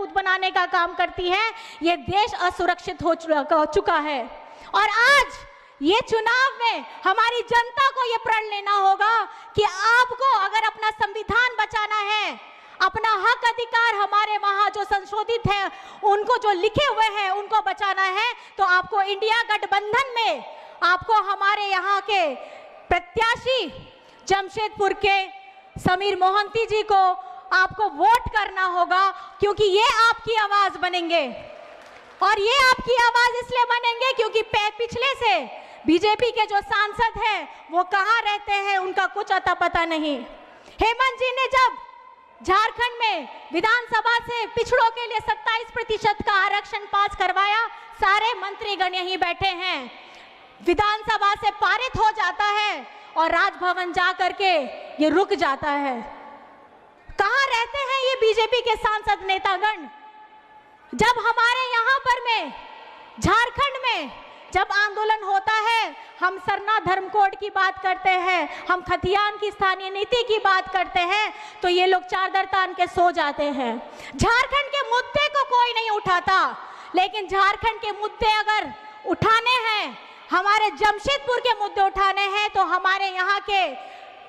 बदबूद बनाने का काम करती है। ये देश असुरक्षित हो चुका है और आज ये चुनाव में हमारी जनता को ये प्रण लेना होगा कि आपको अगर अपना संविधान बचाना है, अपना हक अधिकार हमारे वहां जो संशोधित है उनको जो लिखे हुए हैं उनको बचाना है, तो आपको इंडिया गठबंधन में आपको हमारे यहाँ के प्रत्याशी जमशेदपुर के समीर मोहंती जी को आपको वोट करना होगा, क्योंकि ये आपकी आवाज बनेंगे। और ये आपकी आवाज इसलिए बनेंगे क्योंकि पिछले से बीजेपी के जो सांसद हैं वो कहाँ रहते हैं उनका कुछ अता पता नहीं। हेमंत जी ने जब झारखंड में विधानसभा से पिछड़ों के लिए 27% का आरक्षण पास करवाया, सारे मंत्रीगण यहीं बैठे हैं, विधानसभा से पारित हो जाता है और राजभवन जा करके ये रुक जाता है। कहाँ रहते हैं ये बीजेपी के सांसद नेतागण? जब हमारे यहाँ पर में झारखंड में जब आंदोलन होता है, हम सरना धर्म कोड की बात करते हैं, हम खतियान की स्थानीय नीति की बात करते हैं, तो ये लोग चादर तान के सो जाते हैं। झारखंड के मुद्दे को कोई नहीं उठाता, लेकिन झारखंड के मुद्दे अगर उठाने हैं, हमारे जमशेदपुर के मुद्दे उठाने हैं, तो हमारे यहाँ के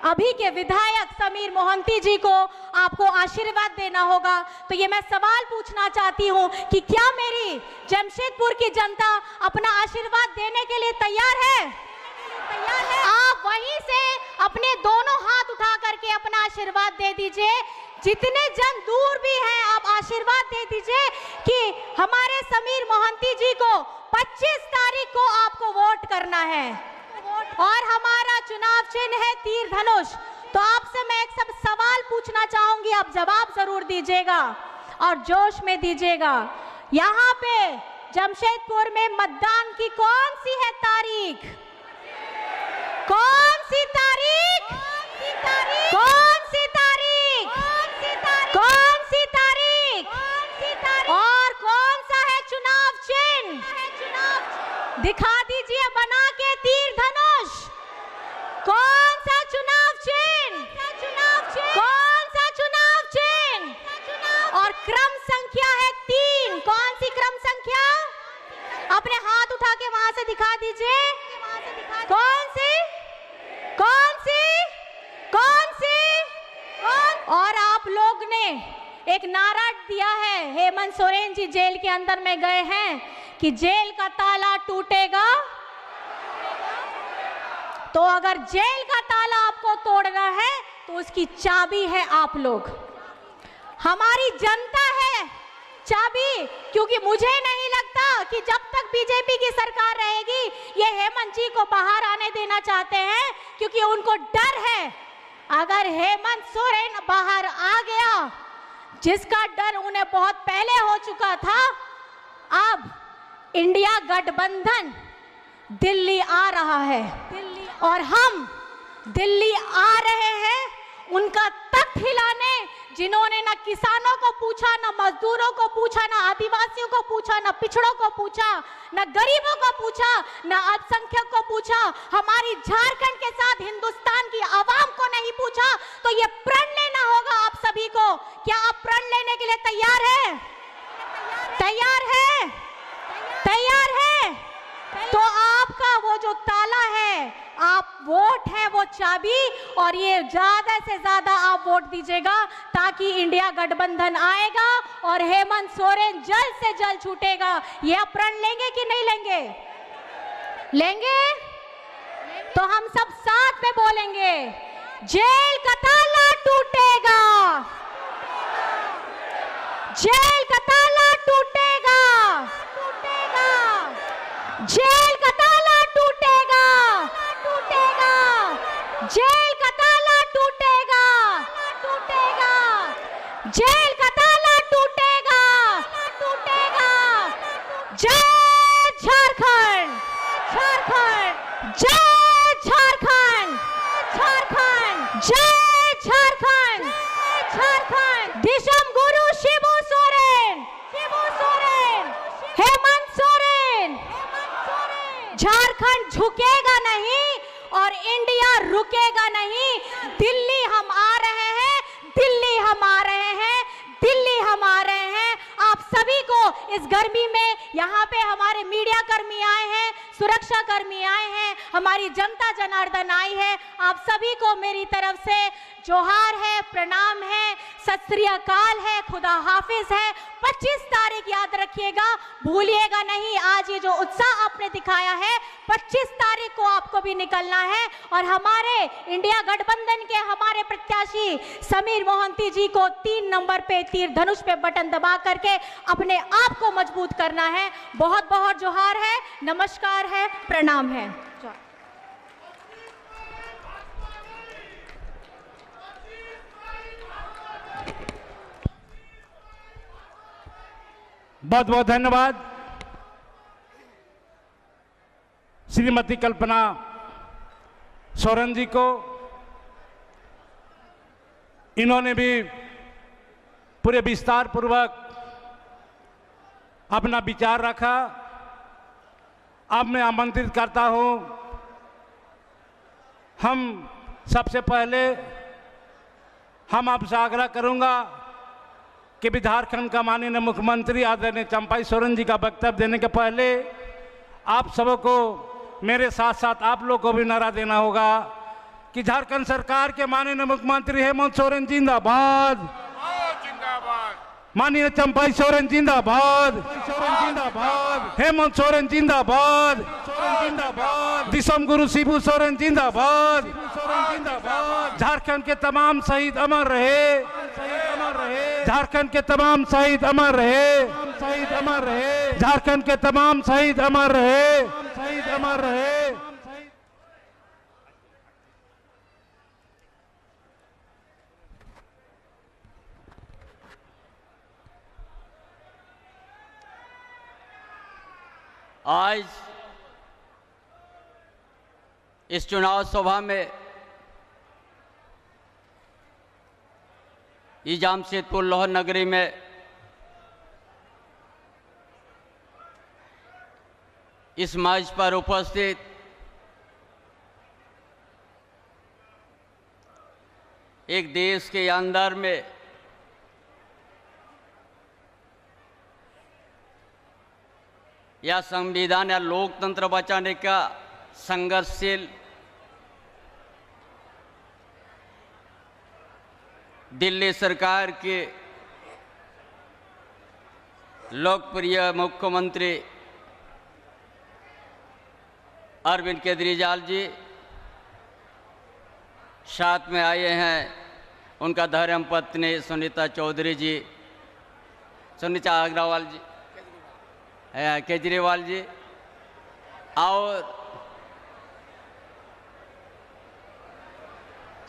अभी के विधायक समीर मोहंती जी को आपको आशीर्वाद देना होगा। तो ये मैं सवाल पूछना चाहती हूँ कि क्या मेरी जमशेदपुर की जनता अपना आशीर्वाद देने के लिए तैयार है? तैयार है? आप वहीं से अपने दोनों हाथ उठा करके अपना आशीर्वाद दे दीजिए। जितने जन दूर भी हैं आप आशीर्वाद दे दीजिए कि हमारे समीर मोहंती जी को 25 तारीख को आपको वोट करना है और हमारा चुनाव चिन्ह है तीर धनुष। तो आपसे मैं एक सब सवाल पूछना चाहूंगी, आप जवाब जरूर दीजिएगा और जोश में दीजिएगा। यहाँ पे जमशेदपुर में मतदान की कौन सी है तारीख? कौन सी तारीख? कौन सी तारीख? कौन सी तारीख? और कौन सा है चुनाव चिन्ह? दिखा दीजिए बना के तीर धनुष। कौन सा चुनाव चिन्ह? कौन सा चुनाव चिन्ह? और क्रम संख्या है 3। कौन सी क्रम संख्या? अपने हाथ उठा के वहां से दिखा दीजिए। कौन सी? कौन सी? कौन सी? और आप लोग ने एक नारा दिया है, हेमंत सोरेन जी जेल के अंदर में गए हैं कि जेल का ताला टूटेगा, तो अगर जेल का ताला आपको तोड़ना है तो उसकी चाबी है आप लोग, हमारी जनता है चाबी। क्योंकि मुझे नहीं लगता कि जब तक बीजेपी की सरकार रहेगी ये हेमंत जी को बाहर आने देना चाहते हैं, क्योंकि उनको डर है अगर हेमंत सोरेन बाहर आ गया, जिसका डर उन्हें बहुत पहले हो चुका था, अब इंडिया गठबंधन दिल्ली आ रहा है और हम दिल्ली आ रहे हैं उनका तख्त हिलाने, जिन्होंने ना किसानों को पूछा, ना मजदूरों को पूछा, ना आदिवासियों को पूछा, ना पिछड़ों को पूछा, ना गरीबों को पूछा, ना अल्पसंख्यक को पूछा, हमारी झारखंड के साथ हिंदुस्तान की आवाम को नहीं पूछा। तो ये प्रण लेना होगा आप सभी को। क्या आप प्रण लेने के लिए तैयार है? तैयार है? तैयार है? तो आपका वो जो ताला है, आप वोट है वो चाबी, और ये ज्यादा से ज्यादा आप वोट दीजिएगा ताकि इंडिया गठबंधन आएगा और हेमंत सोरेन जल्द से जल्द छूटेगा। ये आप प्रण लेंगे कि नहीं लेंगे? लेंगे? तो हम सब साथ में बोलेंगे, जेल का ताला टूटेगा, जेल का ताला टूटेगा, जेल का ताला टूटेगा, जेल का ताला टूटेगा, जेल का ताला टूटेगा, जय झारखंड, झारखंड, जय झारखंड, झारखंड, जय झारखंड, झारखंड, दिशम गुरु शिबू सोरेन, हेमंत सोरेन। झारखंड झुकेगा नहीं और इंडिया रुकेगा नहीं। दिल्ली हम आ रहे हैं, दिल्ली हम आ रहे हैं, दिल्ली हम आ रहे हैं। इस गर्मी में यहाँ पे हमारे मीडिया कर्मी आए हैं, सुरक्षा कर्मी आए हैं, हमारी जनता जनार्दन आई है। आप सभी को मेरी तरफ से जोहार है, प्रणाम है, सत श्री अकाल है, खुदा हाफिज है। 25 तारीख याद रखिएगा, भूलिएगा नहीं। आज ये जो उत्साह आपने दिखाया है, 25 तारीख को आपको भी निकलना है और हमारे इंडिया गठबंधन के हमारे प्रत्याशी समीर मोहंती जी को 3 नंबर पे तीर धनुष पे बटन दबा करके अपने आप को मजबूत करना है। बहुत बहुत जोहार है, नमस्कार है, प्रणाम है। बहुत बहुत धन्यवाद श्रीमती कल्पना सोरेन जी को। इन्होंने भी पूरे विस्तार पूर्वक अपना विचार रखा। अब मैं आमंत्रित करता हूं, हम सबसे पहले हम आपसे आग्रह करूंगा कि भी झारखंड का माननीय मुख्यमंत्री आदरणीय चंपाई सोरेन जी का वक्तव्य देने के पहले आप सबको मेरे साथ साथ आप लोग को भी नारा देना होगा कि झारखंड सरकार के माननीय मुख्यमंत्री हेमंत सोरेन जिंदाबाद, माननीय चंपाई सोरेन जिंदाबाद, हेमंत सोरेन जिंदाबाद, दिसम गुरु शिबू सोरेन जिंदाबाद, झारखंड के तमाम शहीद अमर रहे, झारखंड के तमाम शहीद अमर रहे, झारखंड के तमाम शहीद अमर रहे। आज इस चुनाव सभा में जामशेदपुर लोहर नगरी में इस मंच पर उपस्थित एक देश के अंदर में या संविधान या लोकतंत्र बचाने का संघर्षशील दिल्ली सरकार के लोकप्रिय मुख्यमंत्री अरविंद केजरीवाल जी साथ में आए हैं, उनका धर्मपत्नी सुनीता चौधरी जी, सुनीता अग्रवाल जी, केजरीवाल जी और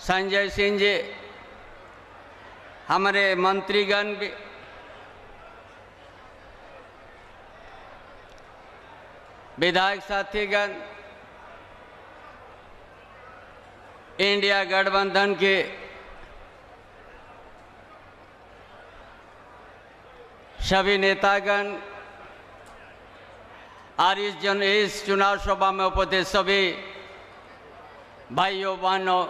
संजय सिंह जी, हमारे मंत्रीगण भी, विधायक साथीगण, इंडिया गठबंधन के सभी नेतागण और इस चुनाव सभा में उपस्थित सभी भाइयों बहनों,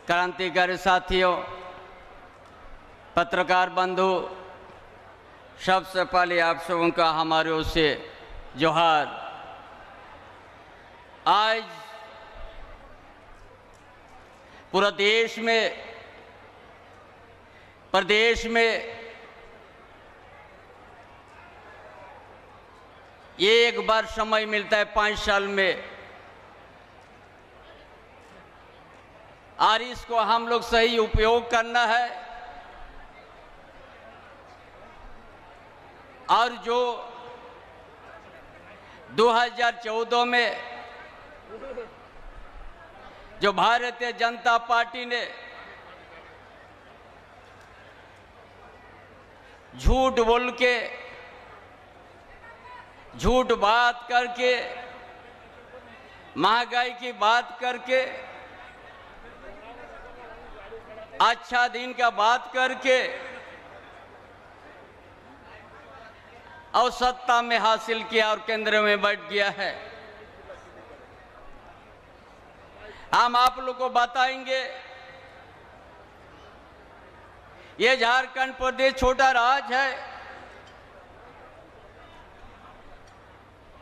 क्रांतिकारी साथियों, पत्रकार बंधु, सबसे पहले आप सबों का हमारे ओर से जोहार। आज पूरा देश में, प्रदेश में एक बार समय मिलता है 5 साल में, और इसको हम लोग सही उपयोग करना है। और जो 2014 में जो भारतीय जनता पार्टी ने झूठ बोल के, झूठ बात करके, महंगाई की बात करके, अच्छा दिन का बात करके और सत्ता में हासिल किया और केंद्र में बैठ गया है। हम आप लोग को बताएंगे ये झारखंड प्रदेश छोटा राज है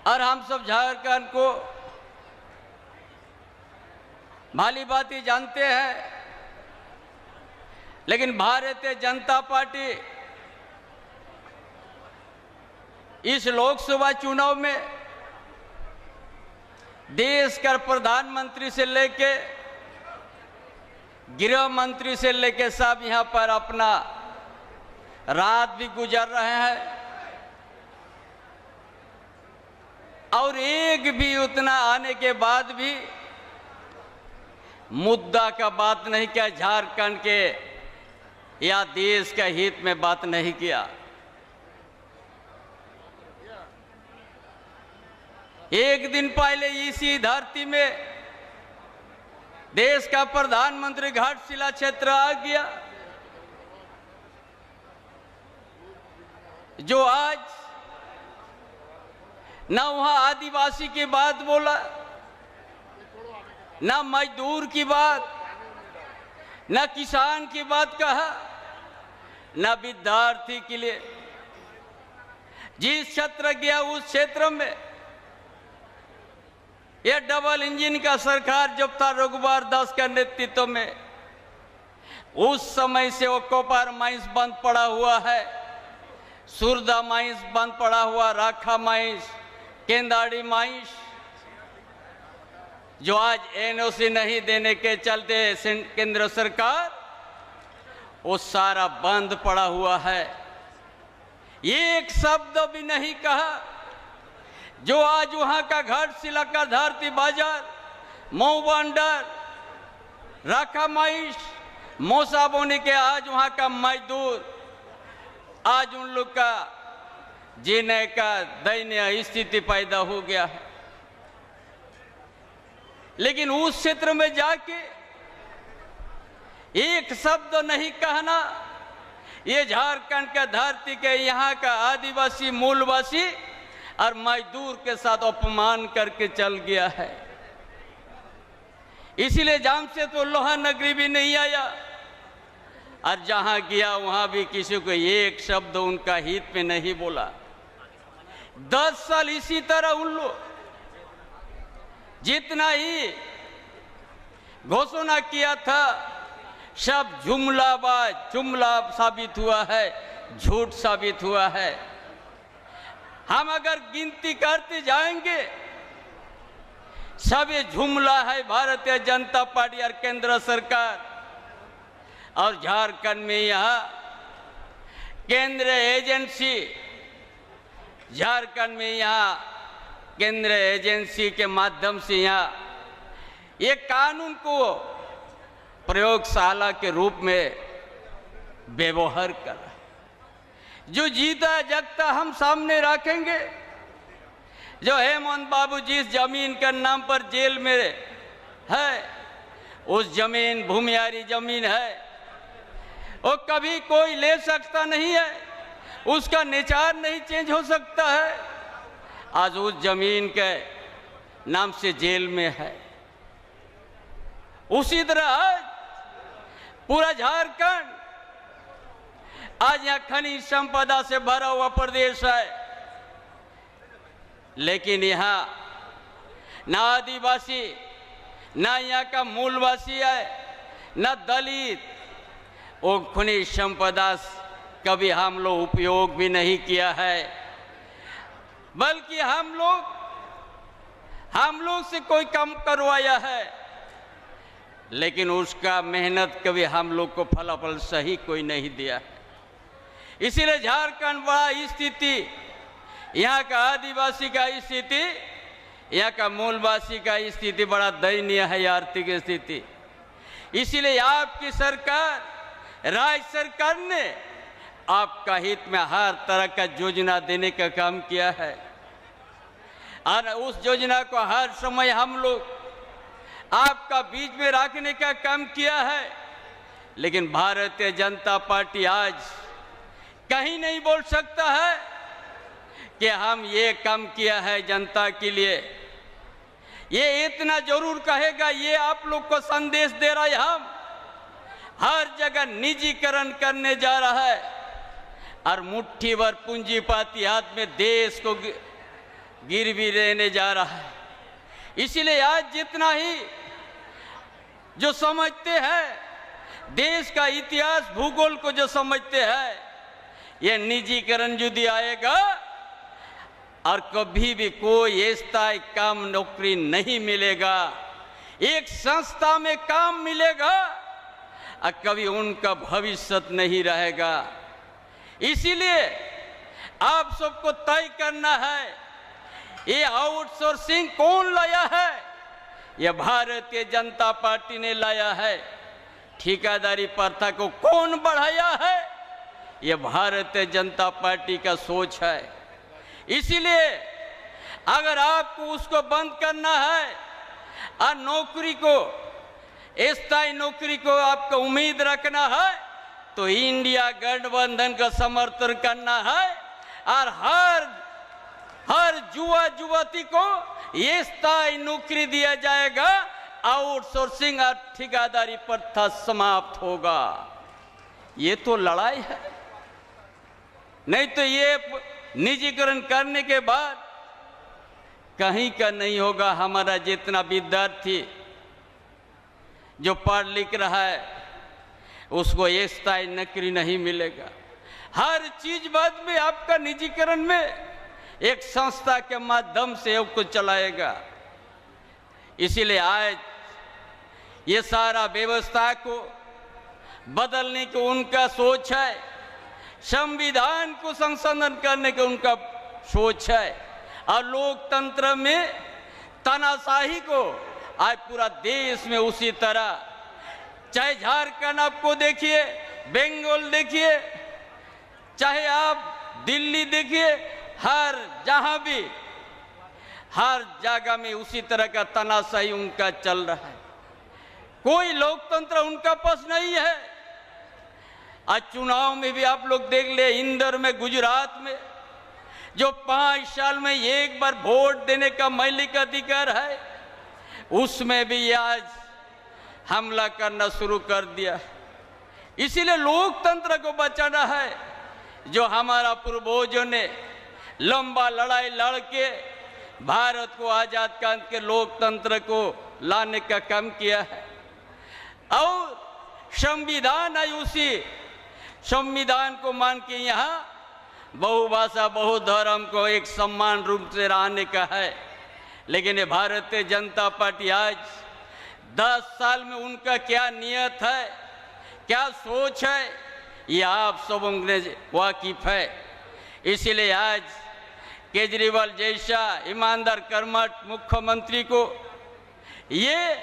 और हम सब झारखंड को भली भांति जानते हैं, लेकिन भारतीय जनता पार्टी इस लोकसभा चुनाव में देश का प्रधानमंत्री से लेके गृह मंत्री से लेके सब यहाँ पर अपना रात भी गुजर रहे हैं और एक भी उतना आने के बाद भी मुद्दा का बात नहीं किया, झारखंड के या देश के हित में बात नहीं किया। एक दिन पहले इसी धरती में देश का प्रधानमंत्री घाटशिला क्षेत्र आ गया, जो आज न वहां आदिवासी की बात बोला, न मजदूर की बात, न किसान की बात कहा, न विद्यार्थी के लिए। जिस क्षेत्र गया उस क्षेत्र में यह डबल इंजन का सरकार जब था रघुवर दास के नेतृत्व में, उस समय से वो कोपर माइंस बंद पड़ा हुआ है, सुरदा माइंस बंद पड़ा हुआ, राखा माइंस, केंदाड़ी माइंस, जो आज एनओसी नहीं देने के चलते केंद्र सरकार वो सारा बंद पड़ा हुआ है। एक शब्द भी नहीं कहा। जो आज वहां का घाटशिला का धरती बाजार, मऊ बंदर, राखा माइंस, मौसा बोनी के आज वहां का मजदूर, आज उन लोग का जीने का दयनीय स्थिति पैदा हो गया है। लेकिन उस क्षेत्र में जाके एक शब्द नहीं कहना, ये झारखंड का धरती के यहाँ का आदिवासी मूलवासी और मजदूर के साथ अपमान करके चल गया है। इसीलिए जामशेदपुर लोहा नगरी भी नहीं आया और जहां गया वहां भी किसी को एक शब्द उनका हित में नहीं बोला। 10 साल इसी तरह उन लोग जितना ही घोषणा किया था सब जुमला साबित हुआ है, झूठ साबित हुआ है। हम अगर गिनती करते जाएंगे सब ये जुमला है भारतीय जनता पार्टी और केंद्र सरकार। और झारखंड में यहाँ केंद्र एजेंसी, झारखंड में यहाँ केंद्र एजेंसी के माध्यम से यहाँ ये कानून को प्रयोगशाला के रूप में व्यवहार कर, जो जीता जगता हम सामने रखेंगे। जो हेमंत बाबू जिस जमीन के नाम पर जेल में है, उस जमीन भूमियारी जमीन है, वो कभी कोई ले सकता नहीं है, उसका निचार नहीं चेंज हो सकता है। आज उस जमीन के नाम से जेल में है। उसी तरह आज पूरा झारखंड आज यहाँ खनिज संपदा से भरा हुआ प्रदेश है, लेकिन यहाँ ना आदिवासी, ना यहाँ का मूलवासी है, ना दलित, वो खनिज संपदा कभी हम लोग उपयोग भी नहीं किया है, बल्कि हम लोग से कोई कम करवाया है, लेकिन उसका मेहनत कभी हम लोग को फलाफल सही कोई नहीं दिया है। इसीलिए झारखंड बड़ा स्थिति, यहाँ का आदिवासी का स्थिति, यहाँ का मूलवासी का स्थिति बड़ा दयनीय है, आर्थिक स्थिति। इसीलिए आपकी सरकार, राज्य सरकार ने आपका हित में हर तरह का योजना देने का काम किया है और उस योजना को हर समय हम लोग आपका बीच में रखने का काम किया है। लेकिन भारतीय जनता पार्टी आज कहीं नहीं बोल सकता है कि हम ये काम किया है जनता के लिए। ये इतना जरूर कहेगा, ये आप लोग को संदेश दे रहा है, हर जगह निजीकरण करने जा रहा है और मुट्ठी भर पूंजीपाती हाथ में देश को गिरवी रहने जा रहा है। इसीलिए आज जितना ही जो समझते हैं, देश का इतिहास भूगोल को जो समझते हैं, ये निजीकरण यदि आएगा और कभी भी कोई स्थायी काम नौकरी नहीं मिलेगा, एक संस्था में काम मिलेगा और कभी उनका भविष्य नहीं रहेगा। इसीलिए आप सबको तय करना है, ये आउटसोर्सिंग कौन लाया है? ये भारतीय जनता पार्टी ने लाया है। ठेकेदारी प्रथा को कौन बढ़ाया है? ये भारतीय जनता पार्टी का सोच है। इसीलिए अगर आपको उसको बंद करना है और नौकरी को, स्थायी नौकरी को आपको उम्मीद रखना है, तो इंडिया गठबंधन का समर्थन करना है और हर युवा युवती को ये स्थायी नौकरी दिया जाएगा, आउटसोर्सिंग और ठेकेदारी प्रथा समाप्त होगा। ये तो लड़ाई है। नहीं तो ये निजीकरण करने के बाद कहीं का नहीं होगा। हमारा जितना विद्यार्थी जो पढ़ लिख रहा है उसको ये स्थायी नौकरी नहीं मिलेगा। हर चीज बाद में आपका निजीकरण में एक संस्था के माध्यम से उसको चलाएगा। इसीलिए आज ये सारा व्यवस्था को बदलने की उनका सोच है, संविधान को संशोधन करने का उनका सोच है और लोकतंत्र में तानाशाही को आज पूरा देश में उसी तरह, चाहे झारखंड आपको देखिए, बंगाल देखिए, चाहे आप दिल्ली देखिए, हर जहां भी हर जगह में उसी तरह का तानाशाही उनका चल रहा है। कोई लोकतंत्र उनका पास नहीं है। आज चुनाव में भी आप लोग देख ले, इंदौर में, गुजरात में, जो 5 साल में एक बार वोट देने का मौलिक अधिकार है, उसमें भी आज हमला करना शुरू कर दिया। इसीलिए लोकतंत्र को बचाना है, जो हमारा पूर्वजों ने लंबा लड़ाई लड़के भारत को आजाद करके लोकतंत्र को लाने का काम किया है। और संविधान है, उसी संविधान को मान के यहाँ बहुभाषा बहुधर्म को एक समान रूप से रहने का है। लेकिन ये भारतीय जनता पार्टी आज 10 साल में उनका क्या नियत है, क्या सोच है, ये आप सबों ने वाकिफ है। इसीलिए आज केजरीवाल जैसा ईमानदार कर्मठ मुख्यमंत्री को ये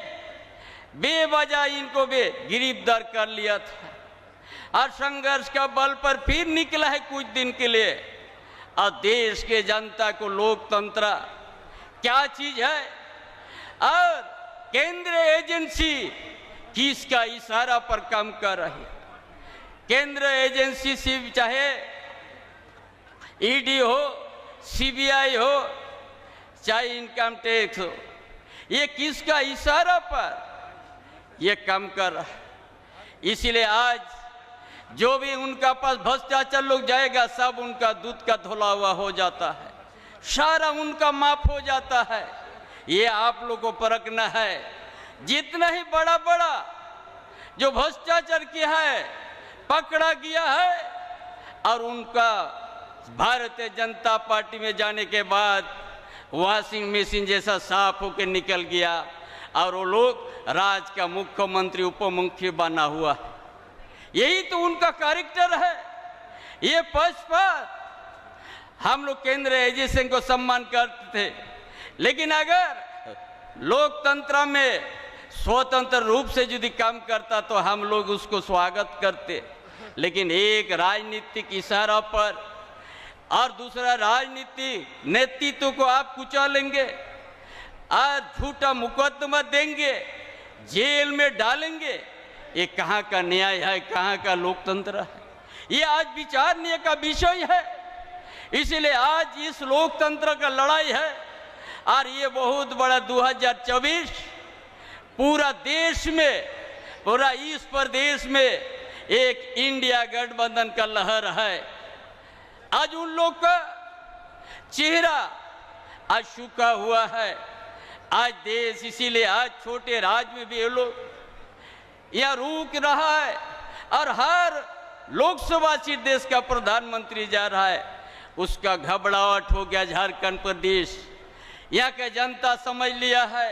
बेवजह इनको भी गिरफ्तार कर लिया था और संघर्ष का बल पर फिर निकला है कुछ दिन के लिए। और देश के जनता को लोकतंत्र क्या चीज है और केंद्रीय एजेंसी किसका इशारा पर काम कर रही है। केंद्रीय एजेंसी सिर्फ चाहे ईडी हो, सीबीआई हो, चाहे इनकम टैक्स हो, ये किसका इशारा पर ये काम कर रहा है। इसीलिए आज जो भी उनका पास भ्रष्टाचार लोग जाएगा, सब उनका दूध का धुला हुआ हो जाता है, सारा उनका माफ हो जाता है। ये आप लोग को परखना है। जितना ही बड़ा बड़ा जो भ्रष्टाचार किया है पकड़ा गया है और उनका भारतीय जनता पार्टी में जाने के बाद वॉशिंग मशीन जैसा साफ होकर निकल गया और वो लोग राज्य का मुख्यमंत्री उपमुख्यमंत्री बना हुआ है। यही तो उनका कैरेक्टर है। ये पक्षपात हम लोग केंद्रीय एजेंसी को सम्मान करते थे, लेकिन अगर लोकतंत्र में स्वतंत्र रूप से यदि काम करता तो हम लोग उसको स्वागत करते। लेकिन एक राजनीतिक इशारा पर और दूसरा राजनीतिक नेतृत्व को आप कुचलेंगे और झूठा मुकदमा देंगे, जेल में डालेंगे। ये कहाँ का न्याय है, कहाँ का लोकतंत्र है? ये आज विचारने का विषय है। इसलिए आज इस लोकतंत्र का लड़ाई है और ये बहुत बड़ा 2024 पूरा देश में पूरा इस प्रदेश में एक इंडिया गठबंधन का लहर है। आज उन लोग का चेहरा आज झुका हुआ है। आज देश इसीलिए आज छोटे राज्य में भी ये लोग यह रुक रहा है और हर लोकसभा सीट देश का प्रधानमंत्री जा रहा है, उसका घबराहट हो गया। झारखंड प्रदेश यहाँ का जनता समझ लिया है,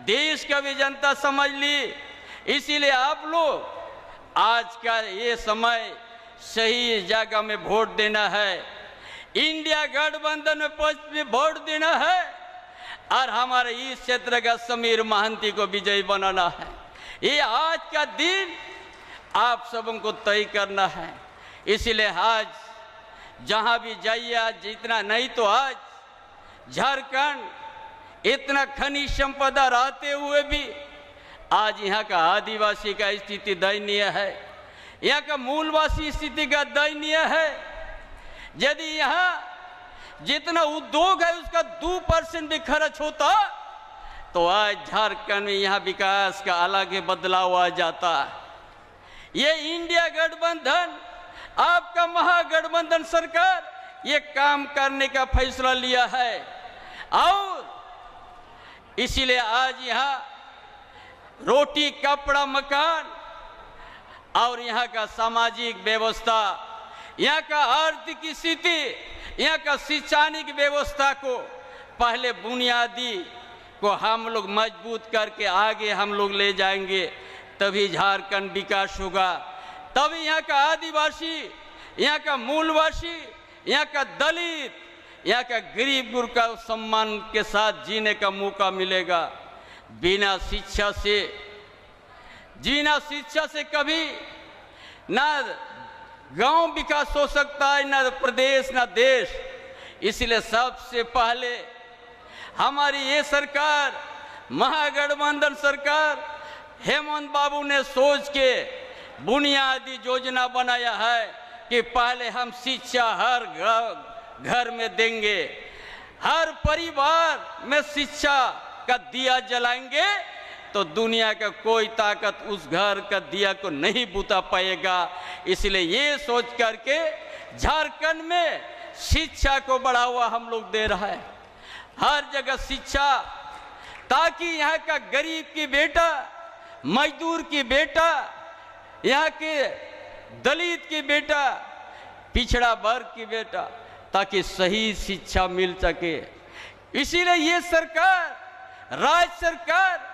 देश का भी जनता समझ ली। इसीलिए आप लोग आज का ये समय सही जगह में वोट देना है, इंडिया गठबंधन में वोट देना है और हमारे इस क्षेत्र का समीर महांती को विजयी बनाना है। ये आज का दिन आप सबको तय करना है। इसीलिए आज जहां भी जाइए, आज इतना नहीं तो आज झारखंड इतना खनिज संपदा रहते हुए भी आज यहाँ का आदिवासी का स्थिति दयनीय है, यहाँ का मूलवासी स्थिति का दयनीय है। यदि यहाँ जितना उद्योग है उसका 2% भी खर्च होता तो आज झारखंड में यहाँ विकास का अलग ही बदलाव आ जाता। ये इंडिया गठबंधन, आपका महागठबंधन सरकार ये काम करने का फैसला लिया है और इसीलिए आज यहाँ रोटी कपड़ा मकान और यहाँ का सामाजिक व्यवस्था, यहाँ का आर्थिक स्थिति, यहाँ का शैक्षणिक व्यवस्था को पहले बुनियादी को हम लोग मजबूत करके आगे हम लोग ले जाएंगे, तभी झारखंड विकास होगा। तभी यहाँ का आदिवासी, यहाँ का मूलवासी, यहाँ का दलित, यहाँ का गरीब गुरु का सम्मान के साथ जीने का मौका मिलेगा। बिना शिक्षा से कभी ना गांव विकास हो सकता है, ना प्रदेश, ना देश। इसलिए सबसे पहले हमारी ये सरकार, महागठबंधन सरकार, हेमंत बाबू ने सोच के बुनियादी योजना बनाया है कि पहले हम शिक्षा हर घर में देंगे, हर परिवार में शिक्षा का दिया जलाएंगे तो दुनिया का कोई ताकत उस घर का दिया को नहीं बुता पाएगा। इसलिए ये सोच करके झारखंड में शिक्षा को बढ़ावा हम लोग दे रहा है, हर जगह शिक्षा, ताकि यहाँ का गरीब की बेटा, मजदूर की बेटा, यहाँ के दलित की बेटा, पिछड़ा वर्ग की बेटा, ताकि सही शिक्षा मिल सके। इसीलिए ये सरकार, राज्य सरकार,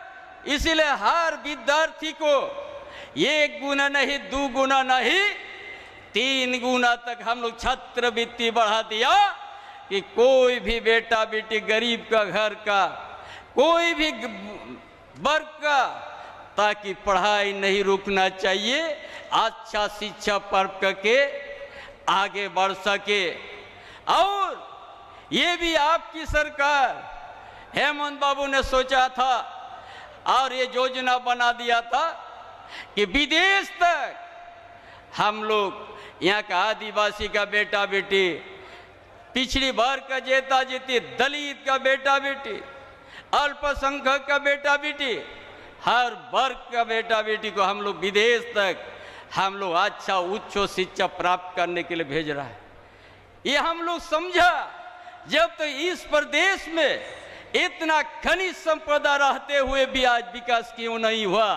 इसीलिए हर विद्यार्थी को 1 गुना नहीं, 2 गुना नहीं, 3 गुना तक हम लोग छात्रवृत्ति बढ़ा दिया कि कोई भी बेटा बेटी गरीब का घर का, कोई भी वर्ग का, ताकि पढ़ाई नहीं रुकना चाहिए, अच्छा शिक्षा प्राप्त करके आगे बढ़ सके। और ये भी आपकी सरकार हेमंत बाबू ने सोचा था और ये योजना बना दिया था कि विदेश तक हम लोग यहाँ का आदिवासी का बेटा बेटी, पिछड़ी वर्ग का जेता जेती, दलित का बेटा बेटी, अल्पसंख्यक का बेटा बेटी, हर वर्ग का बेटा बेटी को हम लोग विदेश तक हम लोग अच्छा उच्च शिक्षा प्राप्त करने के लिए भेज रहा है। ये हम लोग समझा जब तो इस प्रदेश में इतना खनिज संपदा रहते हुए भी आज विकास क्यों नहीं हुआ।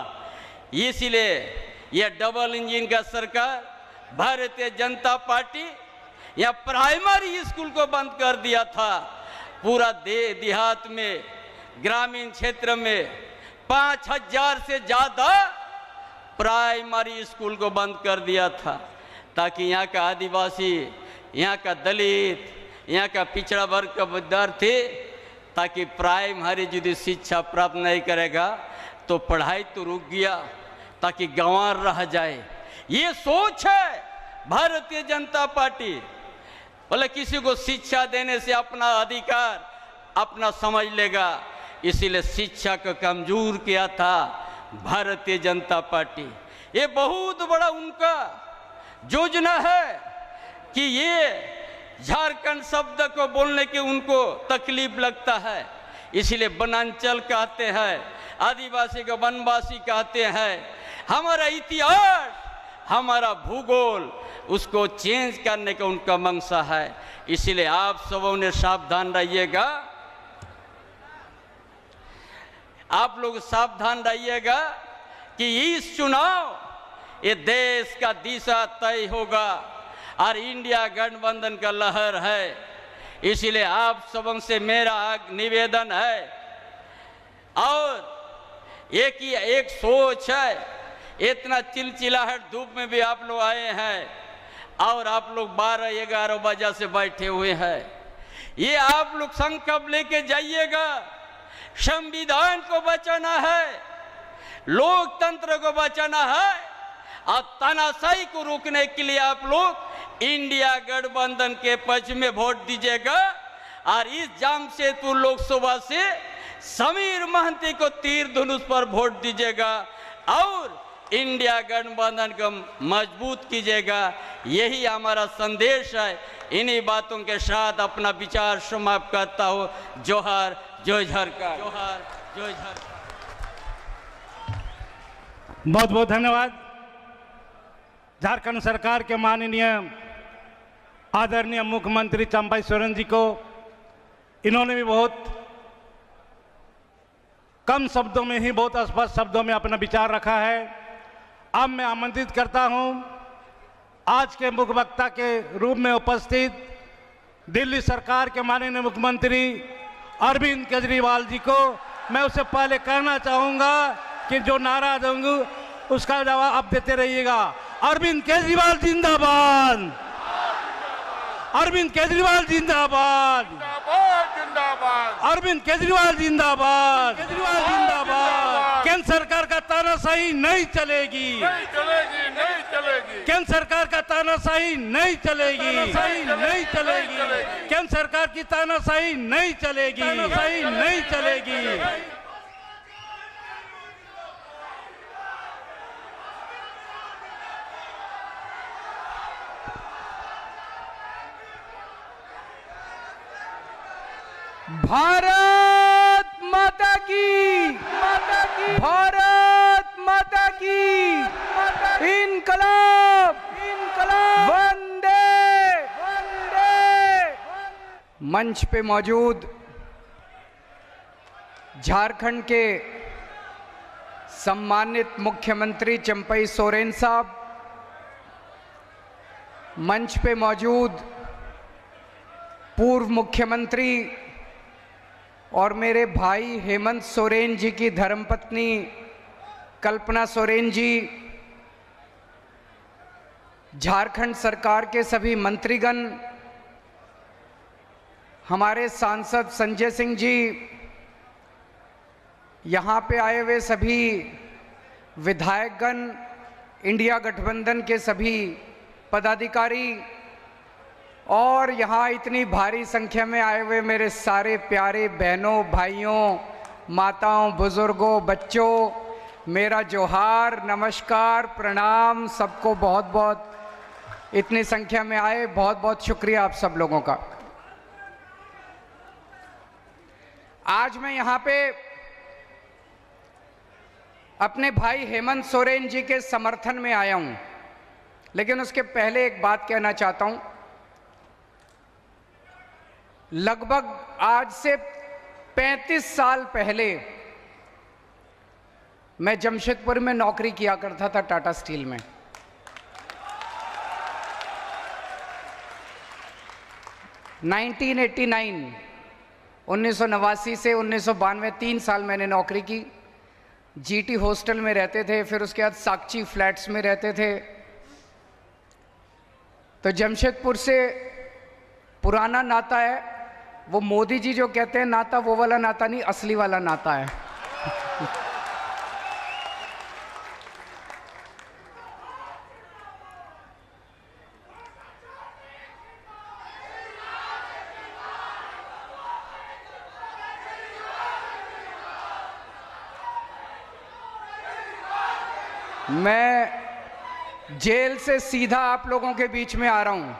इसलिए यह डबल इंजन का सरकार, भारतीय जनता पार्टी या प्राइमरी स्कूल को बंद कर दिया था। पूरा देहात में, ग्रामीण क्षेत्र में 5000 से ज्यादा प्राइमरी स्कूल को बंद कर दिया था, ताकि यहाँ का आदिवासी, यहाँ का दलित, यहाँ का पिछड़ा वर्ग का विद्यार्थी, ताकि प्राइमरी यदि शिक्षा प्राप्त नहीं करेगा तो पढ़ाई तो रुक गया, ताकि गंवार रह जाए। ये सोच है भारतीय जनता पार्टी। बोले किसी को शिक्षा देने से अपना अधिकार अपना समझ लेगा, इसीलिए शिक्षा को कमजोर किया था भारतीय जनता पार्टी। ये बहुत बड़ा उनका योजना है कि ये झारखंड शब्द को बोलने के उनको तकलीफ लगता है, इसलिए वनांचल कहते हैं, आदिवासी को वनवासी कहते हैं। हमारा इतिहास, हमारा भूगोल, उसको चेंज करने का उनका मंशा है। इसलिए आप सबों ने सावधान रहिएगा, आप लोग सावधान रहिएगा कि इस चुनाव ये देश का दिशा तय होगा और इंडिया गठबंधन का लहर है। इसलिए आप सबों से मेरा निवेदन है और एक सोच है। इतना चिलचिलाहट धूप में भी आप लोग आए हैं और आप लोग 12-11 बजे से बैठे हुए हैं। ये आप लोग संकल्प लेके जाइएगा, संविधान को बचाना है, लोकतंत्र को बचाना है और तानाशाही को रोकने के लिए आप लोग इंडिया गठबंधन के पक्ष में वोट दीजिएगा। और इस जामशेदपुर लोकसभा से समीर महंती को तीर धनुष पर वोट दीजिएगा और इंडिया गठबंधन को मजबूत कीजिएगा। यही हमारा संदेश है। इन्हीं बातों के साथ अपना विचार समाप्त करता हूँ। जोहार, जय झारखंड, जोहार, जय झारखंड। बहुत बहुत धन्यवाद। झारखंड सरकार के माननीय आदरणीय मुख्यमंत्री चंपाई सोरेन जी को, इन्होंने भी बहुत कम शब्दों में ही, बहुत स्पष्ट शब्दों में अपना विचार रखा है। अब मैं आमंत्रित करता हूं आज के मुख्य वक्ता के रूप में उपस्थित दिल्ली सरकार के माननीय मुख्यमंत्री अरविंद केजरीवाल जी को। मैं उससे पहले कहना चाहूंगा कि जो नाराज होंगे उसका जवाब आप देते रहिएगा। अरविंद केजरीवाल जिंदाबाद, अरविंद केजरीवाल जिंदाबाद, अरविंद केजरीवाल जिंदाबाद, केजरीवाल जिंदाबाद। केंद्र सरकार का तानाशाही नहीं चलेगी, नहीं चलेगी, नहीं चलेगी। केंद्र सरकार का तानाशाही नहीं चलेगी, नहीं चलेगी। केंद्र सरकार की तानाशाही नहीं चलेगी, तानाशाही नहीं चलेगी। भारत माता की, भारत माता की, इनकलाब, इनकलाब, वंदे, वंदे। मंच पे मौजूद झारखंड के सम्मानित मुख्यमंत्री चंपाई सोरेन साहब, मंच पे मौजूद पूर्व मुख्यमंत्री और मेरे भाई हेमंत सोरेन जी की धर्मपत्नी कल्पना सोरेन जी, झारखंड सरकार के सभी मंत्रीगण, हमारे सांसद संजय सिंह जी, यहाँ पे आए हुए सभी विधायकगण, इंडिया गठबंधन के सभी पदाधिकारी और यहाँ इतनी भारी संख्या में आए हुए मेरे सारे प्यारे बहनों, भाइयों, माताओं, बुजुर्गों, बच्चों, मेरा जोहार, नमस्कार, प्रणाम। सबको बहुत बहुत, इतनी संख्या में आए, बहुत बहुत शुक्रिया आप सब लोगों का। आज मैं यहाँ पे अपने भाई हेमंत सोरेन जी के समर्थन में आया हूँ, लेकिन उसके पहले एक बात कहना चाहता हूँ। लगभग आज से 35 साल पहले मैं जमशेदपुर में नौकरी किया करता था, टाटा स्टील में। (1989) 1989 से 1992 3 साल मैंने नौकरी की। जीटी हॉस्टल में रहते थे, फिर उसके बाद साक्षी फ्लैट्स में रहते थे। तो जमशेदपुर से पुराना नाता है। वो मोदी जी जो कहते हैं नाता, वो वाला नाता नहीं, असली वाला नाता है। मैं जेल से सीधा आप लोगों के बीच में आ रहा हूं,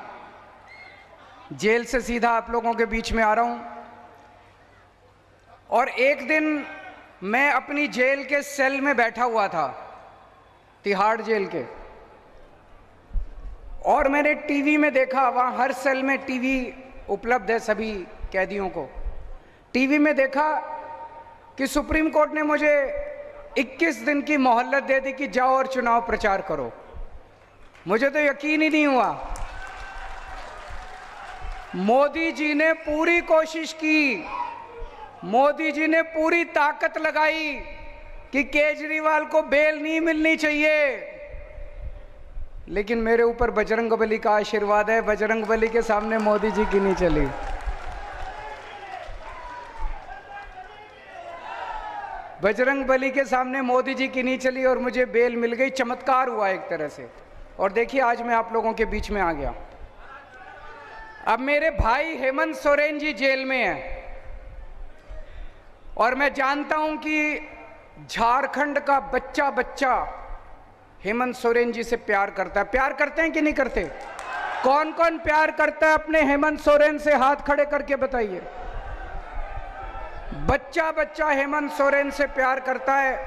जेल से सीधा आप लोगों के बीच में आ रहा हूं। और एक दिन मैं अपनी जेल के सेल में बैठा हुआ था, तिहाड़ जेल के, और मैंने टीवी में देखा, वहाँ हर सेल में टीवी उपलब्ध है सभी कैदियों को। टीवी में देखा कि सुप्रीम कोर्ट ने मुझे 21 दिन की मोहलत दे दी कि जाओ और चुनाव प्रचार करो। मुझे तो यकीन ही नहीं हुआ। मोदी जी ने पूरी कोशिश की, मोदी जी ने पूरी ताकत लगाई कि केजरीवाल को बेल नहीं मिलनी चाहिए, लेकिन मेरे ऊपर बजरंगबली का आशीर्वाद है। बजरंगबली के सामने मोदी जी की नहीं चली। बजरंगबली के सामने मोदी जी की नहीं चली और मुझे बेल मिल गई। चमत्कार हुआ एक तरह से। और देखिए आज मैं आप लोगों के बीच में आ गया। अब मेरे भाई हेमंत सोरेन जी जेल में हैं और मैं जानता हूं कि झारखंड का बच्चा बच्चा हेमंत सोरेन जी से प्यार करता है। प्यार करते हैं कि नहीं करते? कौन कौन प्यार करता है अपने हेमंत सोरेन से? हाथ खड़े करके बताइए। बच्चा बच्चा हेमंत सोरेन से प्यार करता है।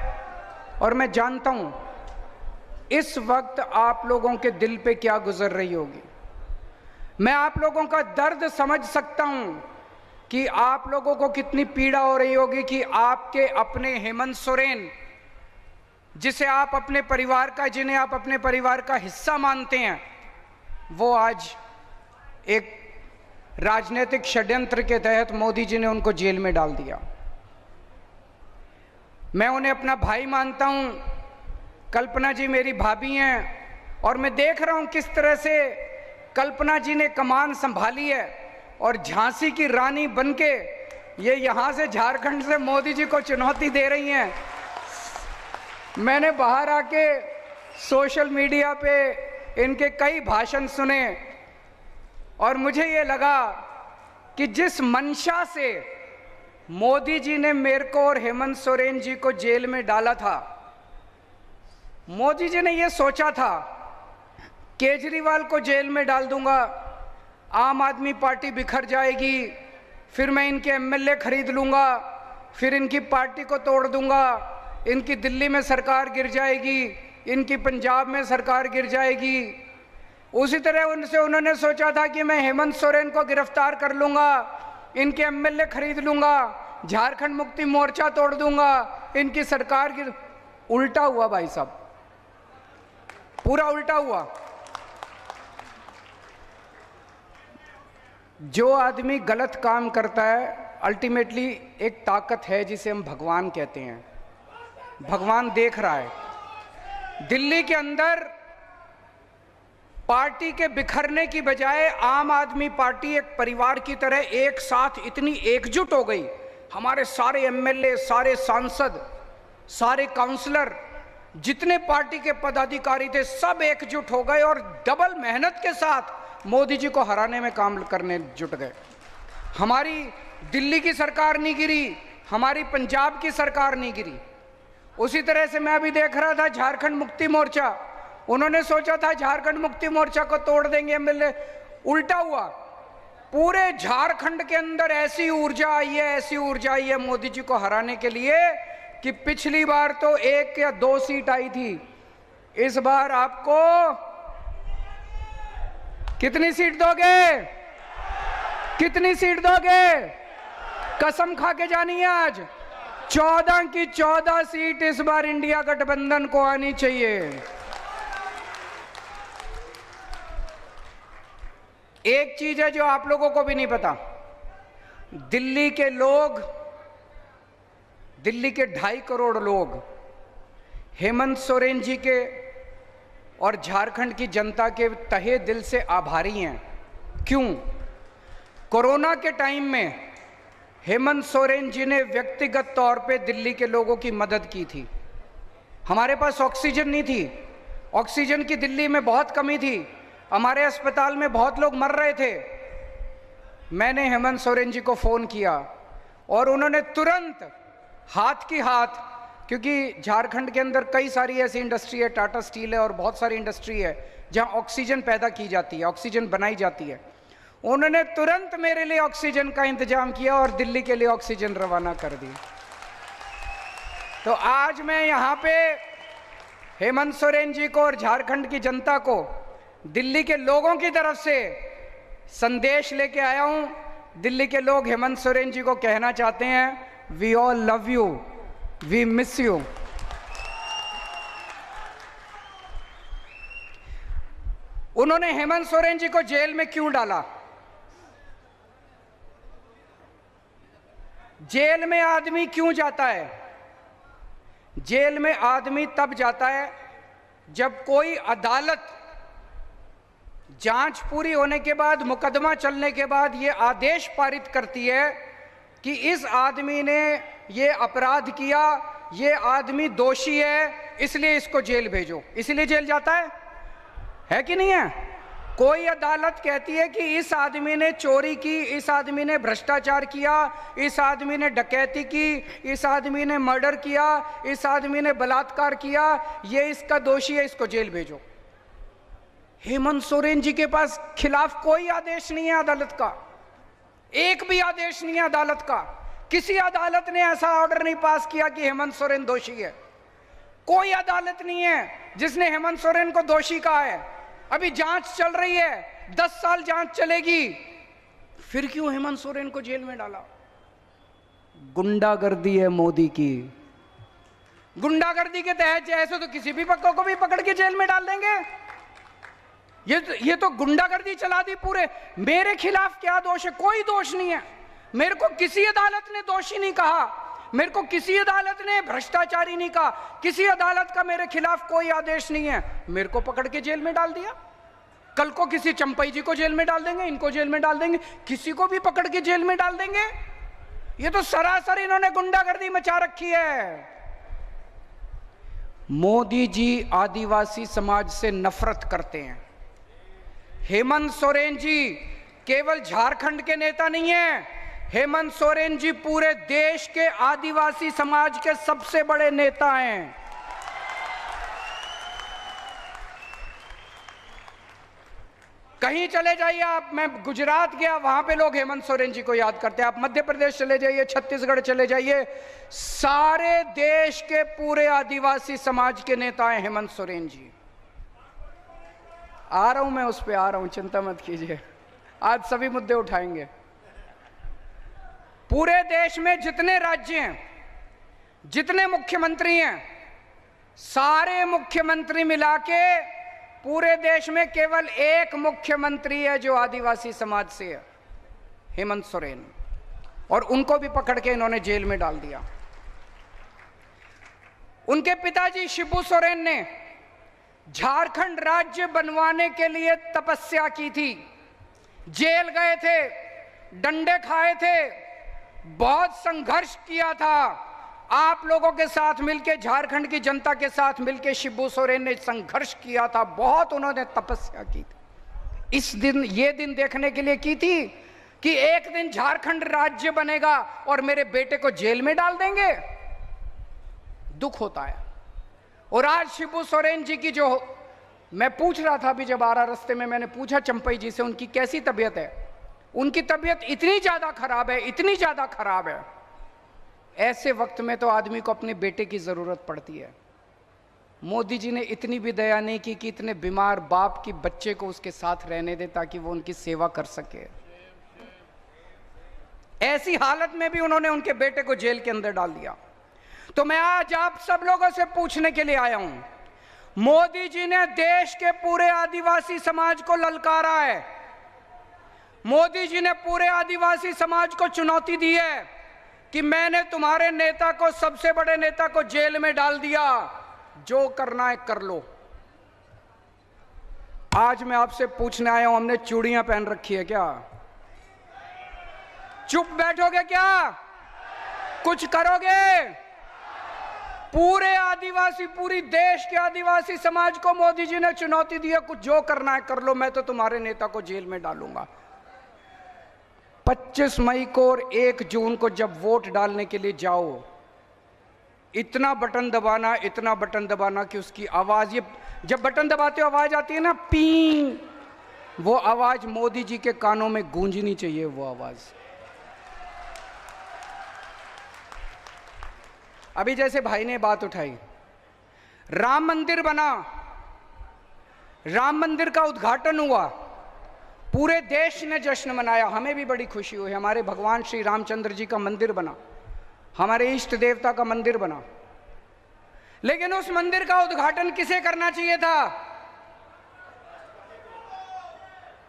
और मैं जानता हूं इस वक्त आप लोगों के दिल पे क्या गुजर रही होगी। मैं आप लोगों का दर्द समझ सकता हूं कि आप लोगों को कितनी पीड़ा हो रही होगी कि आपके अपने हेमंत सोरेन, जिसे आप अपने परिवार का, जिन्हें आप अपने परिवार का हिस्सा मानते हैं, वो आज एक राजनीतिक षड्यंत्र के तहत मोदी जी ने उनको जेल में डाल दिया। मैं उन्हें अपना भाई मानता हूं। कल्पना जी मेरी भाभी हैं और मैं देख रहा हूं किस तरह से कल्पना जी ने कमान संभाली है और झांसी की रानी बनके ये यहां से झारखंड से मोदी जी को चुनौती दे रही हैं। मैंने बाहर आके सोशल मीडिया पे इनके कई भाषण सुने और मुझे ये लगा कि जिस मंशा से मोदी जी ने मेरे को और हेमंत सोरेन जी को जेल में डाला था, मोदी जी ने ये सोचा था केजरीवाल को जेल में डाल दूंगा, आम आदमी पार्टी बिखर जाएगी, फिर मैं इनके एमएलए खरीद लूंगा, फिर इनकी पार्टी को तोड़ दूंगा, इनकी दिल्ली में सरकार गिर जाएगी, इनकी पंजाब में सरकार गिर जाएगी। उसी तरह उन्होंने सोचा था कि मैं हेमंत सोरेन को गिरफ्तार कर लूंगा, इनके एमएलए खरीद लूंगा, झारखंड मुक्ति मोर्चा तोड़ दूंगा, इनकी सरकार गिर। उल्टा हुआ भाई साहब, पूरा उल्टा हुआ। जो आदमी गलत काम करता है, अल्टीमेटली एक ताकत है जिसे हम भगवान कहते हैं। भगवान देख रहा है। दिल्ली के अंदर पार्टी के बिखरने की बजाय आम आदमी पार्टी एक परिवार की तरह एक साथ इतनी एकजुट हो गई। हमारे सारे एमएलए, सारे सांसद, सारे काउंसलर, जितने पार्टी के पदाधिकारी थे, सब एकजुट हो गए और डबल मेहनत के साथ मोदी जी को हराने में काम करने जुट गए। हमारी दिल्ली की सरकार नहीं गिरी, हमारी पंजाब की सरकार नहीं गिरी। उसी तरह से मैं अभी देख रहा था झारखंड मुक्ति मोर्चा, उन्होंने सोचा था झारखंड मुक्ति मोर्चा को तोड़ देंगे एमएलए, उल्टा हुआ। पूरे झारखंड के अंदर ऐसी ऊर्जा आई है, ऐसी ऊर्जा आई है मोदी जी को हराने के लिए कि पिछली बार तो 1 या 2 सीट आई थी, इस बार आपको कितनी सीट दोगे? कितनी सीट दोगे? कसम खा के जानी है आज 14 की 14 सीट इस बार इंडिया गठबंधन को आनी चाहिए। एक चीज है जो आप लोगों को भी नहीं पता, दिल्ली के लोग, दिल्ली के 2.5 करोड़ लोग हेमंत सोरेन जी के और झारखंड की जनता के तहे दिल से आभारी हैं। क्यों? कोरोना के टाइम में हेमंत सोरेन जी ने व्यक्तिगत तौर पे दिल्ली के लोगों की मदद की थी। हमारे पास ऑक्सीजन नहीं थी, ऑक्सीजन की दिल्ली में बहुत कमी थी, हमारे अस्पताल में बहुत लोग मर रहे थे। मैंने हेमंत सोरेन जी को फ़ोन किया और उन्होंने तुरंत हाथ की हाथ, क्योंकि झारखंड के अंदर कई सारी ऐसी इंडस्ट्री है, टाटा स्टील है और बहुत सारी इंडस्ट्री है जहां ऑक्सीजन पैदा की जाती है, ऑक्सीजन बनाई जाती है। उन्होंने तुरंत मेरे लिए ऑक्सीजन का इंतजाम किया और दिल्ली के लिए ऑक्सीजन रवाना कर दी। तो आज मैं यहाँ पे हेमंत सोरेन जी को और झारखंड की जनता को, दिल्ली के लोगों की तरफ से संदेश लेके आया हूँ। दिल्ली के लोग हेमंत सोरेन जी को कहना चाहते हैं, we all love you, we miss you. उन्होंने हेमंत सोरेन जी को जेल में क्यों डाला? जेल में आदमी क्यों जाता है? जेल में आदमी तब जाता है जब कोई अदालत जांच पूरी होने के बाद, मुकदमा चलने के बाद ये आदेश पारित करती है कि इस आदमी ने ये अपराध किया, ये आदमी दोषी है, इसलिए इसको जेल भेजो, इसलिए जेल जाता है कि नहीं है? कोई अदालत कहती है कि इस आदमी ने चोरी की, इस आदमी ने भ्रष्टाचार किया, इस आदमी ने डकैती की, इस आदमी ने मर्डर किया, इस आदमी ने बलात्कार किया, ये इसका दोषी है, इसको जेल भेजो। हेमंत सोरेन जी के पास खिलाफ कोई आदेश नहीं है अदालत का, एक भी आदेश नहीं है अदालत का। किसी अदालत ने ऐसा ऑर्डर नहीं पास किया कि हेमंत सोरेन दोषी है। कोई अदालत नहीं है जिसने हेमंत सोरेन को दोषी कहा है। अभी जांच चल रही है, 10 साल जांच चलेगी, फिर क्यों हेमंत सोरेन को जेल में डाला? गुंडागर्दी है मोदी की। गुंडागर्दी के तहत ऐसे तो किसी भी पक्का को भी पकड़ के जेल में डाल देंगे। ये तो गुंडागर्दी चला दी पूरे। मेरे खिलाफ क्या दोष है? कोई दोष नहीं है। मेरे को किसी अदालत ने दोषी नहीं कहा, मेरे को किसी अदालत ने भ्रष्टाचारी नहीं कहा, किसी अदालत का मेरे खिलाफ कोई आदेश नहीं है। मेरे को पकड़ के जेल में डाल दिया। कल को किसी चंपई जी को जेल में डाल देंगे, इनको जेल में डाल देंगे, किसी को भी पकड़ के जेल में डाल देंगे। ये तो सरासर इन्होंने गुंडागर्दी मचा रखी है। मोदी जी आदिवासी समाज से नफरत करते हैं। हेमंत सोरेन जी केवल झारखंड के नेता नहीं है, हेमंत सोरेन जी पूरे देश के आदिवासी समाज के सबसे बड़े नेता हैं। कहीं चले जाइए आप, मैं गुजरात गया, वहां पे लोग हेमंत सोरेन जी को याद करते हैं। आप मध्य प्रदेश चले जाइए, छत्तीसगढ़ चले जाइए, सारे देश के पूरे आदिवासी समाज के नेता हैं हेमंत सोरेन जी। आ रहा हूं मैं, उस पे आ रहा हूं, चिंता मत कीजिए, आज सभी मुद्दे उठाएंगे। पूरे देश में जितने राज्य हैं, जितने मुख्यमंत्री हैं, सारे मुख्यमंत्री मिला के पूरे देश में केवल एक मुख्यमंत्री है जो आदिवासी समाज से है, हेमंत सोरेन। और उनको भी पकड़ के इन्होंने जेल में डाल दिया। उनके पिताजी शिबू सोरेन ने झारखंड राज्य बनवाने के लिए तपस्या की थी, जेल गए थे, डंडे खाए थे, बहुत संघर्ष किया था। आप लोगों के साथ मिलकर, झारखंड की जनता के साथ मिलकर शिबू सोरेन ने संघर्ष किया था, बहुत उन्होंने तपस्या की थी। इस दिन, ये दिन देखने के लिए की थी कि एक दिन झारखंड राज्य बनेगा और मेरे बेटे को जेल में डाल देंगे। दुख होता है। और आज शिबू सोरेन जी की जो, मैं पूछ रहा था अभी जब आ रहा रास्ते में, मैंने पूछा चंपई जी से उनकी कैसी तबीयत है। उनकी तबीयत इतनी ज्यादा खराब है, इतनी ज्यादा खराब है। ऐसे वक्त में तो आदमी को अपने बेटे की जरूरत पड़ती है। मोदी जी ने इतनी भी दया नहीं की कि इतने बीमार बाप की बच्चे को उसके साथ रहने दे ताकि वो उनकी सेवा कर सके। ऐसी हालत में भी उन्होंने उनके बेटे को जेल के अंदर डाल दिया। तो मैं आज आप सब लोगों से पूछने के लिए आया हूं, मोदी जी ने देश के पूरे आदिवासी समाज को ललकारा है। मोदी जी ने पूरे आदिवासी समाज को चुनौती दी है कि मैंने तुम्हारे नेता को, सबसे बड़े नेता को जेल में डाल दिया, जो करना है कर लो। आज मैं आपसे पूछने आया हूं, हमने चूड़ियां पहन रखी है क्या? चुप बैठोगे क्या? कुछ करोगे? पूरे आदिवासी, पूरी देश के आदिवासी समाज को मोदी जी ने चुनौती दी है, कुछ जो करना है कर लो, मैं तो तुम्हारे नेता को जेल में डालूंगा। 25 मई को और 1 जून को जब वोट डालने के लिए जाओ, इतना बटन दबाना, इतना बटन दबाना कि उसकी आवाज, ये जब बटन दबाते हो आवाज आती है ना, पी, वो आवाज मोदी जी के कानों में गूंजनी चाहिए। वो आवाज अभी जैसे भाई ने बात उठाई, राम मंदिर बना, राम मंदिर का उद्घाटन हुआ, पूरे देश ने जश्न मनाया, हमें भी बड़ी खुशी हुई। हमारे भगवान श्री रामचंद्र जी का मंदिर बना, हमारे इष्ट देवता का मंदिर बना। लेकिन उस मंदिर का उद्घाटन किसे करना चाहिए था?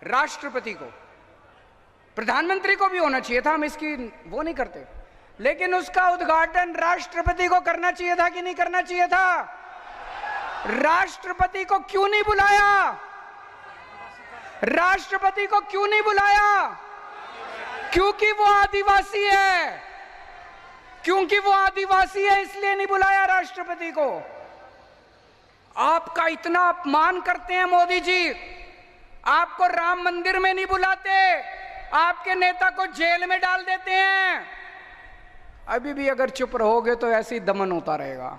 राष्ट्रपति को, प्रधानमंत्री को भी होना चाहिए था, हम इसकी वो नहीं करते। लेकिन उसका उद्घाटन राष्ट्रपति को करना चाहिए था कि नहीं करना चाहिए था? राष्ट्रपति को क्यों नहीं बुलाया? राष्ट्रपति को क्यों नहीं बुलाया? क्योंकि वो आदिवासी है, क्योंकि वो आदिवासी है, इसलिए नहीं बुलाया राष्ट्रपति को। आपका इतना अपमान करते हैं मोदी जी, आपको राम मंदिर में नहीं बुलाते, आपके नेता को जेल में डाल देते हैं। अभी भी अगर चुप रहोगे तो ऐसे ही दमन होता रहेगा।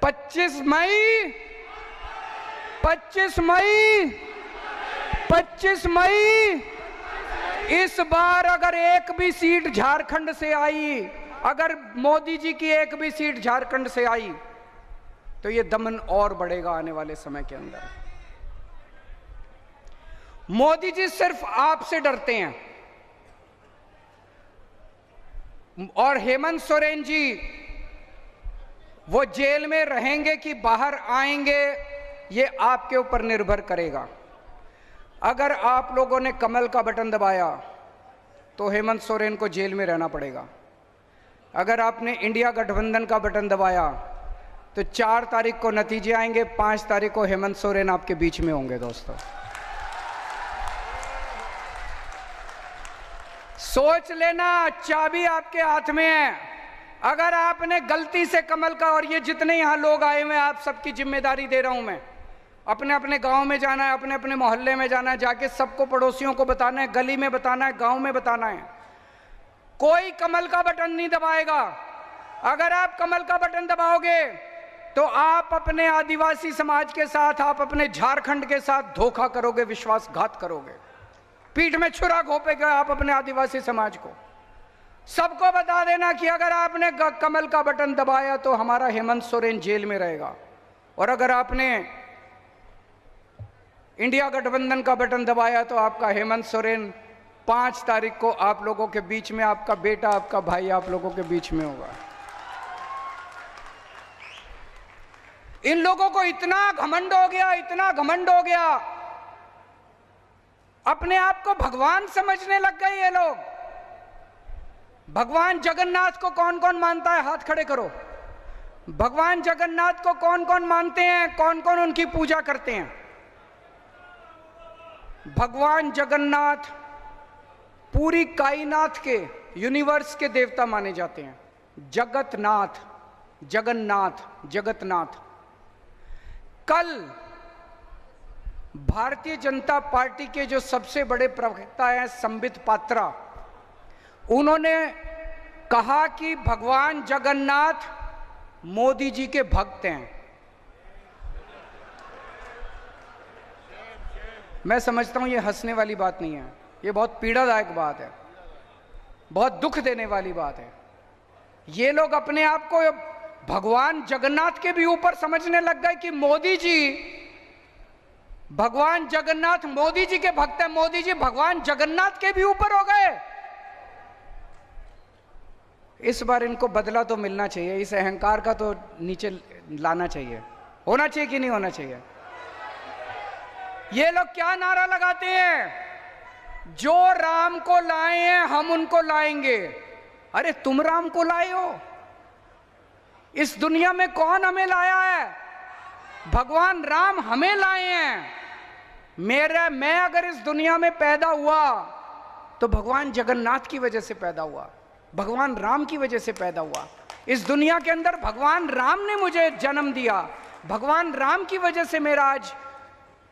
25 मई इस बार अगर एक भी सीट झारखंड से आई, अगर मोदी जी की एक भी सीट झारखंड से आई तो ये दमन और बढ़ेगा आने वाले समय के अंदर। मोदी जी सिर्फ आपसे डरते हैं और हेमंत सोरेन जी वो जेल में रहेंगे कि बाहर आएंगे ये आपके ऊपर निर्भर करेगा। अगर आप लोगों ने कमल का बटन दबाया तो हेमंत सोरेन को जेल में रहना पड़ेगा। अगर आपने इंडिया गठबंधन का बटन दबाया तो 4 तारीख को नतीजे आएंगे, 5 तारीख को हेमंत सोरेन आपके बीच में होंगे। दोस्तों सोच लेना, चाबी आपके हाथ में है। अगर आपने गलती से कमल का, और ये जितने यहां लोग आए हुए हैं आप सबकी जिम्मेदारी दे रहा हूं मैं, अपने अपने गांव में जाना है, अपने अपने मोहल्ले में जाना है, जाके सबको पड़ोसियों को बताना है, गली में बताना है, गांव में बताना है। कोई कमल का बटन नहीं दबाएगा। अगर आप कमल का बटन दबाओगे तो आप अपने आदिवासी समाज के साथ, आप अपने झारखंड के साथ धोखा करोगे, विश्वासघात करोगे, पीठ में छुरा घोंपेगे आप अपने आदिवासी समाज को। सबको बता देना कि अगर आपने कमल का बटन दबाया तो हमारा हेमंत सोरेन जेल में रहेगा, और अगर आपने इंडिया गठबंधन का बटन दबाया तो आपका हेमंत सोरेन 5 तारीख को आप लोगों के बीच में, आपका बेटा, आपका भाई आप लोगों के बीच में होगा। इन लोगों को इतना घमंड हो गया, इतना घमंड हो गया, अपने आप को भगवान समझने लग गए ये लोग। भगवान जगन्नाथ को कौन कौन मानता है? हाथ खड़े करो। भगवान जगन्नाथ को कौन कौन मानते हैं? कौन कौन उनकी पूजा करते हैं? भगवान जगन्नाथ पूरी कायनात के, यूनिवर्स के देवता माने जाते हैं। जगतनाथ, जगन्नाथ, जगतनाथ। कल भारतीय जनता पार्टी के जो सबसे बड़े प्रवक्ता हैं संबित पात्रा, उन्होंने कहा कि भगवान जगन्नाथ मोदी जी के भक्त हैं। मैं समझता हूं ये हंसने वाली बात नहीं है, ये बहुत पीड़ादायक बात है, बहुत दुख देने वाली बात है। ये लोग अपने आप को भगवान जगन्नाथ के भी ऊपर समझने लग गए कि मोदी जी, भगवान जगन्नाथ मोदी जी के भक्त हैं, मोदी जी भगवान जगन्नाथ के भी ऊपर हो गए। इस बार इनको बदला तो मिलना चाहिए, इस अहंकार का तो नीचे लाना चाहिए। होना चाहिए कि नहीं होना चाहिए? ये लोग क्या नारा लगाते हैं? जो राम को लाए हैं हम उनको लाएंगे। अरे तुम राम को लाए हो? इस दुनिया में कौन हमें लाया है? भगवान राम हमें लाए हैं। मैं अगर इस दुनिया में पैदा हुआ तो भगवान जगन्नाथ की वजह से पैदा हुआ, भगवान राम की वजह से पैदा हुआ। इस दुनिया के अंदर भगवान राम ने मुझे जन्म दिया, भगवान राम की वजह से मेरा आज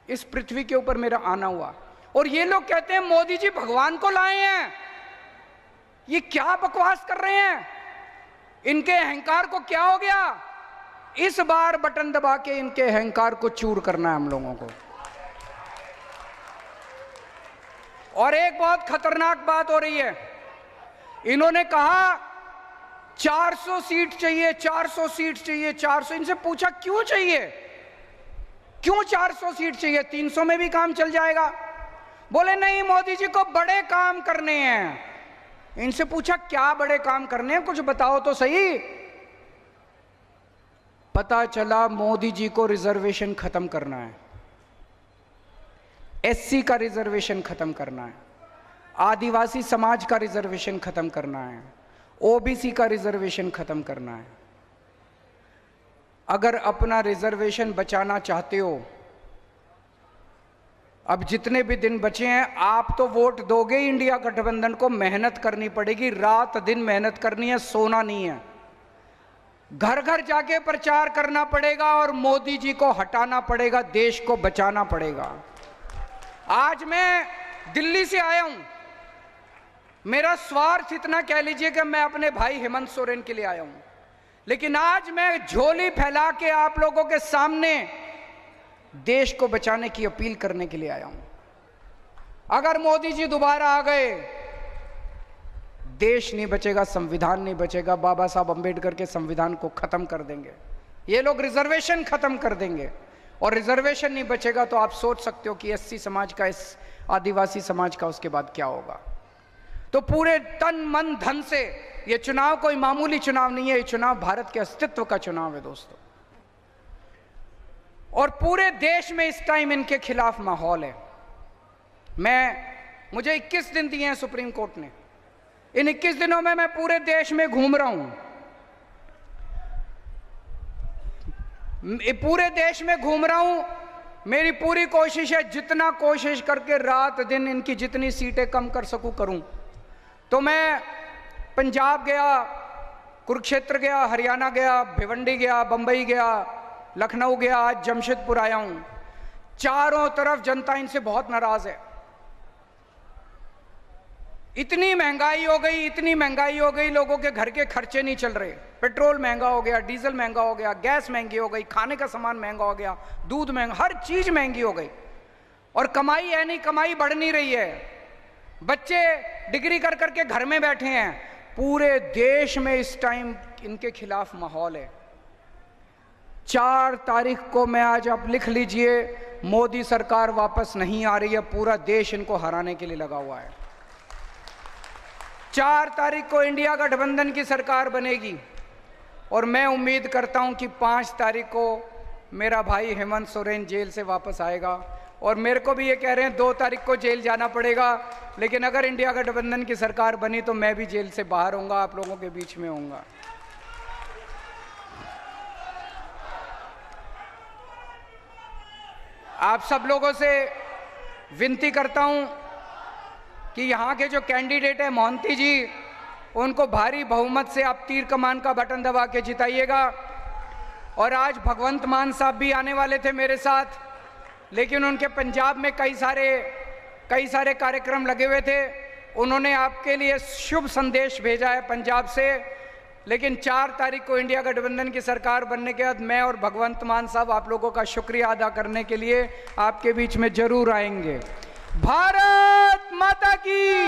इस पृथ्वी के ऊपर मेरा आना हुआ। और ये लोग कहते हैं मोदी जी भगवान को लाए हैं। ये क्या बकवास कर रहे हैं? इनके अहंकार को क्या हो गया? इस बार बटन दबा के इनके अहंकार को चूर करना है हम लोगों को। और एक बहुत खतरनाक बात हो रही है। इन्होंने कहा 400 सीट चाहिए, 400 सीट चाहिए, 400। इनसे पूछा क्यों चाहिए, क्यों 400 सीट चाहिए, 300 में भी काम चल जाएगा। बोले नहीं, मोदी जी को बड़े काम करने हैं। इनसे पूछा क्या बड़े काम करने हैं, कुछ बताओ तो सही। पता चला मोदी जी को रिजर्वेशन खत्म करना है, एससी का रिजर्वेशन खत्म करना है, आदिवासी समाज का रिजर्वेशन खत्म करना है, ओबीसी का रिजर्वेशन खत्म करना है। अगर अपना रिजर्वेशन बचाना चाहते हो, अब जितने भी दिन बचे हैं आप तो वोट दोगे इंडिया गठबंधन को, मेहनत करनी पड़ेगी, रात दिन मेहनत करनी है, सोना नहीं है। घर घर जाके प्रचार करना पड़ेगा और मोदी जी को हटाना पड़ेगा, देश को बचाना पड़ेगा। आज मैं दिल्ली से आया हूं, मेरा स्वार्थ इतना कह लीजिए कि मैं अपने भाई हेमंत सोरेन के लिए आया हूं, लेकिन आज मैं झोली फैला के आप लोगों के सामने देश को बचाने की अपील करने के लिए आया हूं। अगर मोदी जी दोबारा आ गए, देश नहीं बचेगा, संविधान नहीं बचेगा। बाबा साहब अंबेडकर के संविधान को खत्म कर देंगे, ये लोग रिजर्वेशन खत्म कर देंगे, और रिजर्वेशन नहीं बचेगा तो आप सोच सकते हो कि एससी समाज का, इस आदिवासी समाज का उसके बाद क्या होगा। तो पूरे तन मन धन से, ये चुनाव कोई मामूली चुनाव नहीं है, ये चुनाव भारत के अस्तित्व का चुनाव है दोस्तों। और पूरे देश में इस टाइम इनके खिलाफ माहौल है। मुझे 21 दिन दिए हैं सुप्रीम कोर्ट ने, इन 21 दिनों में मैं पूरे देश में घूम रहा हूं, पूरे देश में घूम रहा हूं। मेरी पूरी कोशिश है, जितना कोशिश करके रात दिन इनकी जितनी सीटें कम कर सकूं करूं। तो मैं पंजाब गया, कुरुक्षेत्र गया, हरियाणा गया, भिवंडी गया, बंबई गया, लखनऊ गया, आज जमशेदपुर आया हूं। चारों तरफ जनता इनसे बहुत नाराज है। इतनी महंगाई हो गई, इतनी महंगाई हो गई, लोगों के घर के खर्चे नहीं चल रहे। पेट्रोल महंगा हो गया, डीजल महंगा हो गया, गैस महंगी हो गई, खाने का सामान महंगा हो गया, दूध महंगा, हर चीज महंगी हो गई। और कमाई है नहीं, कमाई बढ़ नहीं रही है। बच्चे डिग्री कर करके घर में बैठे हैं। पूरे देश में इस टाइम इनके खिलाफ माहौल है। 4 तारीख को मैं, आज आप लिख लीजिए, मोदी सरकार वापस नहीं आ रही है। पूरा देश इनको हराने के लिए लगा हुआ है। 4 तारीख को इंडिया गठबंधन की सरकार बनेगी, और मैं उम्मीद करता हूं कि 5 तारीख को मेरा भाई हेमंत सोरेन जेल से वापस आएगा। और मेरे को भी ये कह रहे हैं 2 तारीख को जेल जाना पड़ेगा, लेकिन अगर इंडिया गठबंधन की सरकार बनी तो मैं भी जेल से बाहर होऊंगा, आप लोगों के बीच में होऊंगा। आप सब लोगों से विनती करता हूं कि यहाँ के जो कैंडिडेट है मोहंती जी, उनको भारी बहुमत से आप तीर कमान का बटन दबा के जिताइएगा। और आज भगवंत मान साहब भी आने वाले थे मेरे साथ, लेकिन उनके पंजाब में कई सारे कार्यक्रम लगे हुए थे। उन्होंने आपके लिए शुभ संदेश भेजा है पंजाब से। लेकिन 4 तारीख को इंडिया गठबंधन की सरकार बनने के बाद मैं और भगवंत मान साहब आप लोगों का शुक्रिया अदा करने के लिए आपके बीच में जरूर आएंगे। भारत माता की